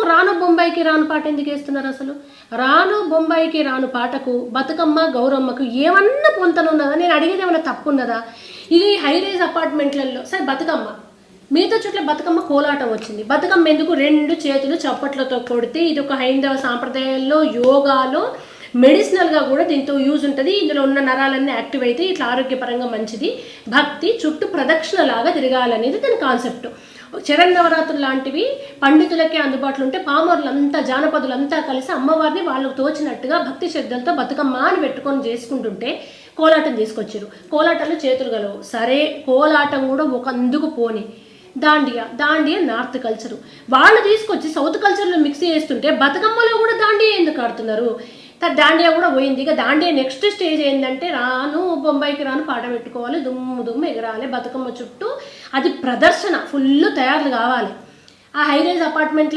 రాను బొంబాయికి రాను పాట ఎందుకు వేస్తున్నారు అసలు? రాను బొంబాయికి రాను పాటకు బతుకమ్మ గౌరమ్మకు ఏమన్నా పొంతనున్నదా? నేను అడిగేది ఏమన్నా తప్పు ఉన్నదా? ఇది హైరేజ్ అపార్ట్మెంట్లలో సరే బతుకమ్మ మిగతా చోట్ల బతుకమ్మ కోలాటం వచ్చింది. బతుకమ్మ ఎందుకు 2 చేతులు చప్పట్లతో కొడితే ఇది ఒక హైందవ సాంప్రదాయంలో యోగాలో మెడిసినల్గా కూడా దీంతో యూజ్ ఉంటుంది. ఇందులో ఉన్న నరాలన్నీ యాక్టివ్ అయితే ఇట్లా ఆరోగ్యపరంగా మంచిది. భక్తి చుట్టూ ప్రదక్షిణలాగా తిరగాలనేది దాని కాన్సెప్ట్. శరన్నవరాత్రులు లాంటివి పండితులకే అందుబాటులో ఉంటే పామరులంతా జానపదులంతా కలిసి అమ్మవారిని వాళ్ళకు తోచినట్టుగా భక్తి శ్రద్ధలతో బతుకమ్మ అని పెట్టుకొని చేసుకుంటుంటే కోలాటం తీసుకొచ్చారు. కోలాటంలో చేతులు గలవు సరే, కోలాటం కూడా ఒక అందుకు పోని. దాండియా నార్త్ కల్చరు వాళ్ళు తీసుకొచ్చి సౌత్ కల్చర్లో మిక్స్ చేస్తుంటే బతుకమ్మలో కూడా దాండియా ఎందుకు ఆడుతున్నారు? దాండియా కూడా పోయింది. ఇక దాండియా నెక్స్ట్ స్టేజ్ ఏంటంటే రాను బొంబాయికి రాను పాట పెట్టుకోవాలి, దుమ్ము ఎగరాలి బతుకమ్మ చుట్టూ. అది ప్రదర్శన ఫుల్ తయారు కావాలి. ఆ హైరేజ్ అపార్ట్మెంట్లో